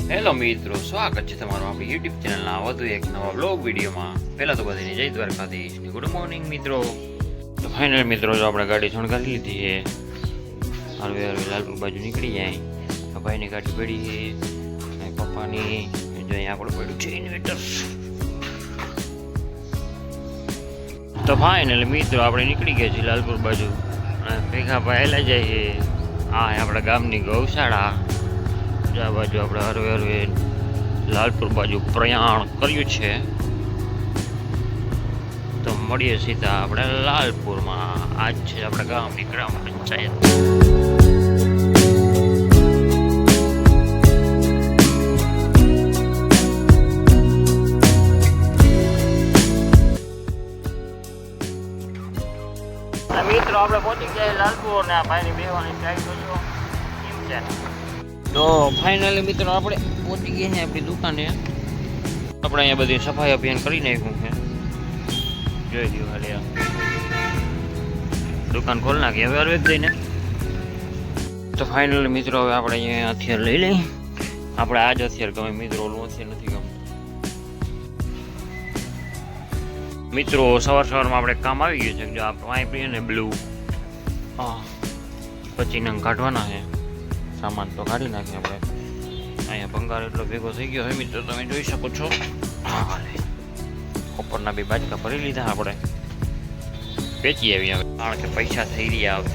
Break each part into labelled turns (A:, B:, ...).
A: Hello મિત્રો, સ્વાગત છે તમારું આપણી યુટ્યુબ ચેનલના વધુ એક નવા બ્લોગ વિડીયોમાં. પહેલાં તો બધાને જય દ્વારકાધીશ, ગુડ મોર્નિંગ મિત્રો. તો ફાઇનલ મિત્રો, જો આપણે ગાડી શણગારી લીધી છે. હળવે હળવે લાલપુર બાજુ નીકળી જાય. ભાઈની ગાડી પડી છે અને પપ્પાની જો અહીંયા આપણે પડ્યું છે ઇન્વેટર. તો ફાઇનલ મિત્રો, આપણે નીકળી ગયા છીએ લાલપુર બાજુ અને ભેગા પાયેલા જાય છે. આ આપણા ગામની ગૌશાળા. આ બાજુ આપણે હરવે હરવે લાલપુર બાજુ પ્રયાણ કર્યું છે. તો મળીએ સીધા આપણે લાલપુરમાં. આજ છે આપણા ગામની ગ્રામ પંચાયત. મિત્રો આપણે પહોંચી ગયા લાલપુર ને આ ભાઈની બેવાની સાઈડ જોજો કેમ છે. તો ફાઇનલી મિત્રો આપણે પહોંચી ગયા છીએ આપણી દુકાને. આપણે અહીંયા બધી સફાઈ અભિયાન કરી નાખ્યું છે. જોઈ લ્યો ખાલી આ દુકાન ખોલી નાખી હવે હરવેક જઈને. તો ફાઇનલી મિત્રો હવે આપણે અહીંયા હથિયાર લઈ લઈએ. આપણે આ જ હથિયાર ગમે મિત્રો, ઓલું હથિયાર નથી ગમતું મિત્રો. સવારમાં આપણે કામ આવી ગયું છે. જો આપણે વાંપીએ ને બ્લુ, હા પછી નંગ કાઢવાના છે. સામાન તો કાઢી નાખીએ આપણે. અહીંયા ભંગાર એટલો ભેગો થઈ ગયો હોય મિત્રો, તમે જોઈ શકો છો. ઉપરના બી બાજકા ભરી લીધા આપણે. વેચી આવી હવે, કારણ કે પૈસા થઈ રહ્યા આવે.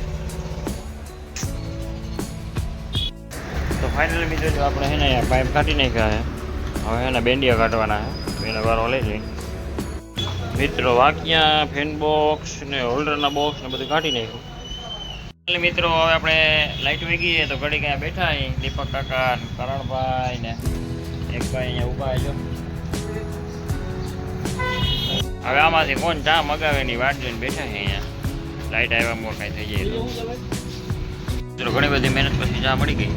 A: તો ફાઇનલી મિત્રો જો આપણે છે ને પાઇપ કાઢી નાખ્યા છે. હવે એના બેન્ડિયા કાઢવાના છે. એને વારો લઈ લઈ મિત્રો. વાંકિયા ફેન બોક્સ ને હોલ્ડરના બોક્સ ને બધું કાઢી નાખ્યું. એટલે મિત્રો હવે આપણે લાઈટ વહી ગઈ તો ઘડી ક્યાં બેઠા અહીં દીપક કાકા, કરણભાઈ ને એક ભાઈ અહીંયા ઊભા જો. હવે આમાંથી કોણ ચા મગાવે ની વાટ જોઈને બેઠા છે અહીંયા. લાઈટ આવ્યા મોર કાંઈ થઈ જાય તો ઘણી બધી મહેનત પછી ચા મળી ગઈ.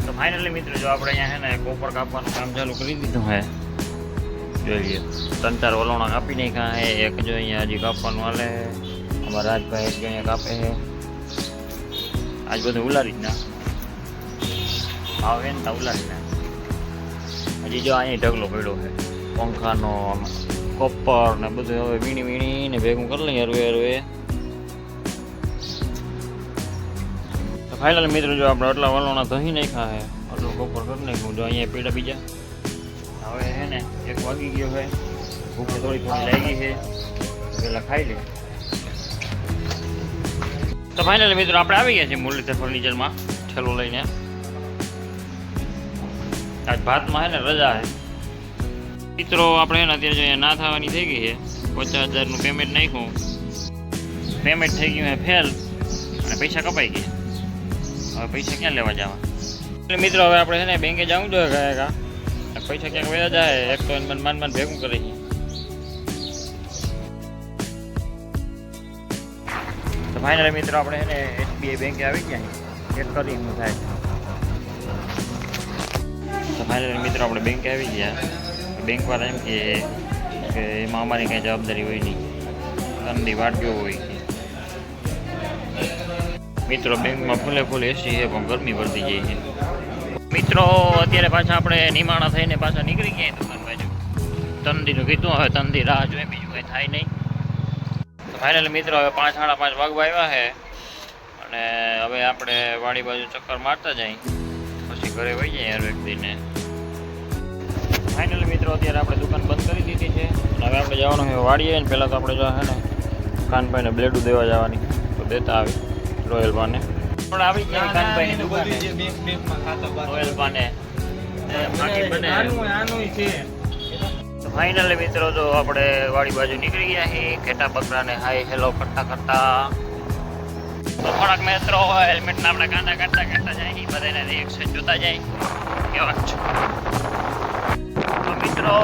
A: તો ફાઇનલી મિત્રો જો આપણે અહીંયા છે ને કોપર કાપવાનું કામ ચાલુ કરી દીધું છે. જોઈ લઈએ 3-4 વલોણા કાપી નાખ્યા છે. એક જો અહીંયા હજી કાપવાનું હાલે. અમારા રાજભાઈ એક જો અહીંયા કાપે છે. આજ બધું ઉલારી જ ના આવે ને તા ઉલારી ના. હજી જો અહીંયા ઢગલો પડ્યો છે પંખાનો, કોપર ને બધું. હવે વીણી વીણી ને ભેગું કરી લઈએ હરવે હરવે. તો ફાઇનલ મિત્રો જો આપણે આટલા વલોણા ધોઈ નાખ્યા છે, આટલું કોપર કરી નાખ્યું. જો અહીંયા પીડા બીજા. હવે છે ને 1 વાગી ગયો છે. ભૂખ થોડી લાગી છે, પેલા ખાઈ લે. તો ફાઇનલી મિત્રો આપણે આવી ગયા છીએ મુરલીધર ફર્નિચરમાં ઠેલો લઈને. આજ ભાતમાં છે ને રજા છે મિત્રો. આપણે એને અત્યારે જો ના થવાની થઈ ગઈ છે. 50,000નું પેમેન્ટ નાખ્યું, પેમેન્ટ થઈ ગયું છે ફેલ અને પૈસા કપાઈ ગયા. હવે પૈસા ક્યાં લેવા જવા એટલે મિત્રો. હવે આપણે છે ને બેંકે જવું જોઈએ ગયા પૈસા ક્યાંક વયા જાય. એક તો માન ભેગું કરે છે. તો ફાઇનલી મિત્રો આપણે છે ને SBI બેંકે આવી ગયા. ચેક કરી શું થાય. તો ફાઇનલી મિત્રો આપણે બેંકે આવી ગયા. બેંકવાળા એમ કે એમાં અમારી કાંઈ જવાબદારી હોય નહીં, ઠંડી વાટ્યો હોય મિત્રો. બેંકમાં ફૂલે ફૂલ એસી છે પણ ગરમી પડતી જાય છે મિત્રો. અત્યારે પાછા આપણે નિમાણા થઈને પાછા નીકળી ગયા દુકાન બાજુ. તંદીનું કીધું, હવે તંદી રાહ જોઈએ, બીજું કંઈ થાય નહીં. તો ફાઇનલી મિત્રો હવે 5-5:30 વાગવા આવ્યા છે અને હવે આપણે વાડી બાજુ ચક્કર મારતા જાય પછી ઘરે વહી જાય હર વ્યક્તિને. ફાઇનલી મિત્રો અત્યારે આપણે દુકાન બંધ કરી દીધી છે અને હવે આપણે જવાનું છે વાડીએ. ને પહેલાં તો આપણે જો છે ને કાનભાઈને બ્લેડું દેવા જવાની, તો દેતા આવી રોયલ પાને. આપણે આવી ગયા કાનભાઈની દુકાને. રોયલ પાને તો ફાઇનલી મિત્રો જો આપણે વાડી બાજુ નીકળી ગયા છીએ. ઘેટા બકરાને હાય હેલો કરતા કરતા. તો થોડાક મિત્રો હેલ્મેટના આપણે કાંડા કાઢતા કાઢતા જાય. બધાને રિએક્શન જોતા જાય કેવા છે. તો મિત્રો